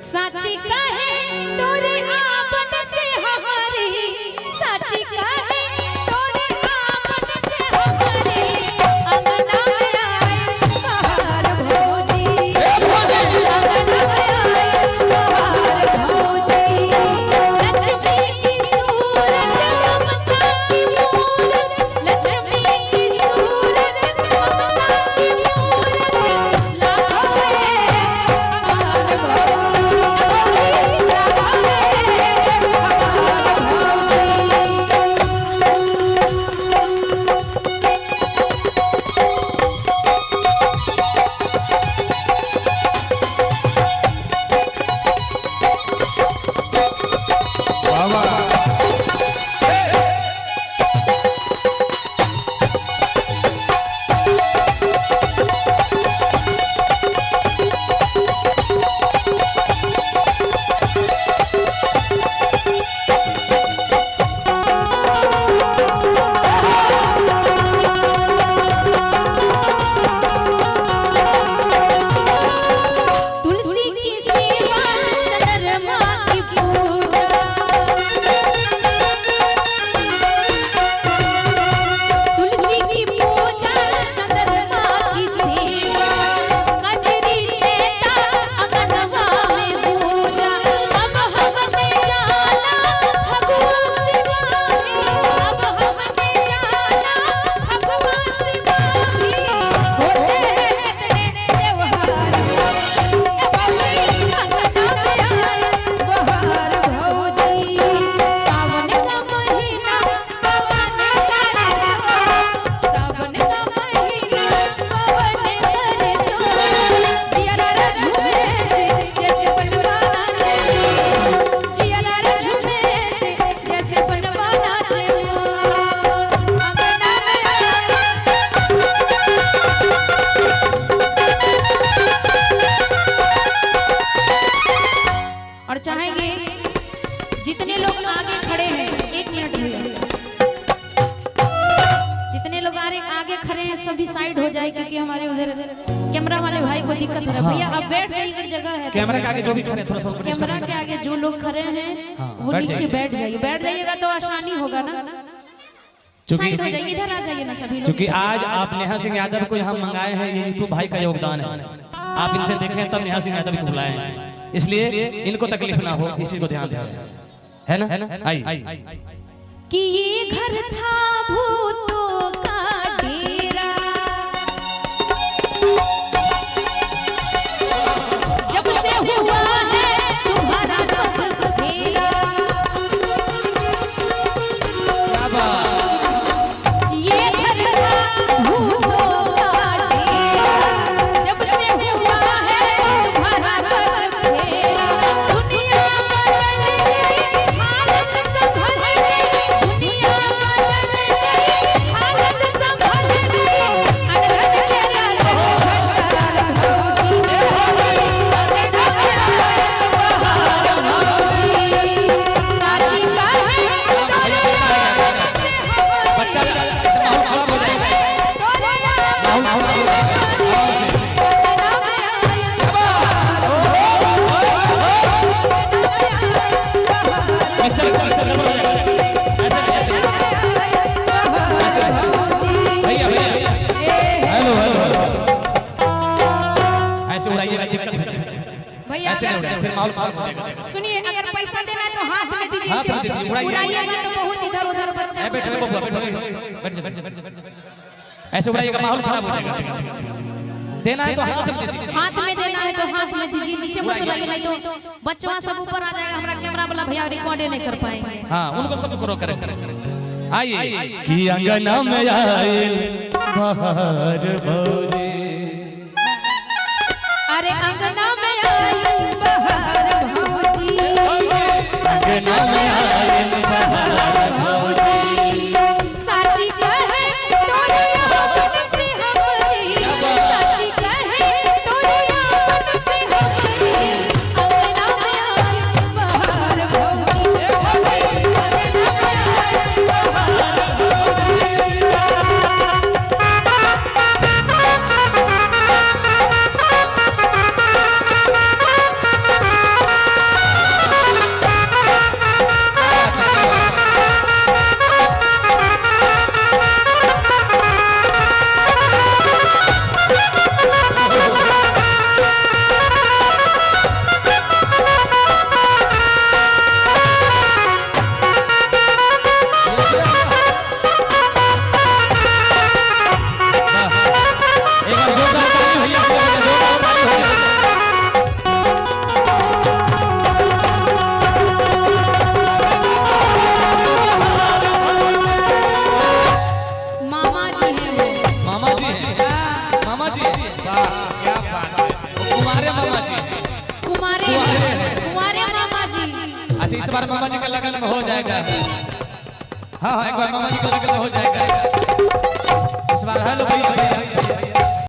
साची कहे तोरे आपन से हमारी साची कहे तोरे आपन से हमारी अंगना में आए बहार भौजी अंगना में आए बहार भौजी लक्ष्मी की सूरत ममता की मूरत लक्ष्मी की सूरत ममता की मूरत लाखों में बहार भौजी और चाहेंगे जितने लोग आगे खड़े हैं, एक मिनट भैया, जितने लोग आगे खड़े हैं सभी साइड हो जाए क्योंकि हमारे उधर कैमरा वाले भाई को दिक्कत है। भैया आप बैठ जाइए, इधर जगह है। कैमरा के आगे जो भी खड़े थोड़ा सा कैमरा के आगे जो लोग खड़े हैं वो नीचे बैठ जाइए। बैठ जाइएगा तो आसानी होगा ना, साइड हो जाइए, इधर आ जाइए ना सभी लोग। क्योंकि आज आप नेहा सिंह यादव को यहाँ मंगाए हैं, ये यूट्यूब भाई का योगदान है। आप इनसे देखें तब नेहा सिंह यादव को बुलाए हैं, इसलिए इनको तकलीफ ना हो इस चीज को ध्यान दें, है ना। आइए कि ये घर था भूतों का डेरा, जब से हुआ है तुम्हारा पग फेरा। ये घर था भूतों का डेरा, जब से हुआ है तुम्हारा पग फेरा। दुनिया बदल गई, हालत संभल गई, दुनिया बदल गई, हालत संभल गई। अनरन के लाल भंडार भौजी अंगना में आए बहार भौजी। साची कहे तोरे आपन से हमारी बच्चा माहौल खराब हो जाएगा। तोरे आपन से हमारी अंगना में आए बहार चल गड़बड़ हो जाएगा। ऐसे भैया हेलो ऐसे उड़ाइएगा, दिक्कत है भैया। ऐसे नहीं उड़ाइए, फिर माहौल खराब हो जाएगा। सुनिए, अगर पैसा देना है तो हाथ में दीजिए, हाथ में दीजिए, उड़ाइए। उड़ाइएगा तो बहुत इधर उधर बच्चा बैठ बबुआ, बैठ जा। ऐसे उड़ाइएगा, माहौल खराब हो जाएगा। देना है तो हाथ में दे दीजिए। हाथ में देना है तो हाथ में दीजिए, नीचे मत उड़ाइए, नहीं तो बच्चा सब ऊपर आ जाएगा। हमारा कैमरा वाला भैया रिकॉर्ड नहीं कर पाएंगे। हाँ, उनको सब करो करे। आइए कि अंगना में आए बहार भौजी, अरे अंगना में आई बहार भौजी, अंगना में आए बहार भौजी। साची कहे तोरे आपन से हमारी, साची कहे तोरे आपन से हमारी अंगना में आई बहार भौजी, अंगना में आई बहार भौजी। वाह क्या बात है। वो कुमारे मामा जी, कुंवारे मामा जी। अच्छा इस बार मामा जी का लगन में हो जाएगा। हाँ हाँ एक बार मामा जी का लगन में हो जाएगा इस बार। हेलो भैया भैया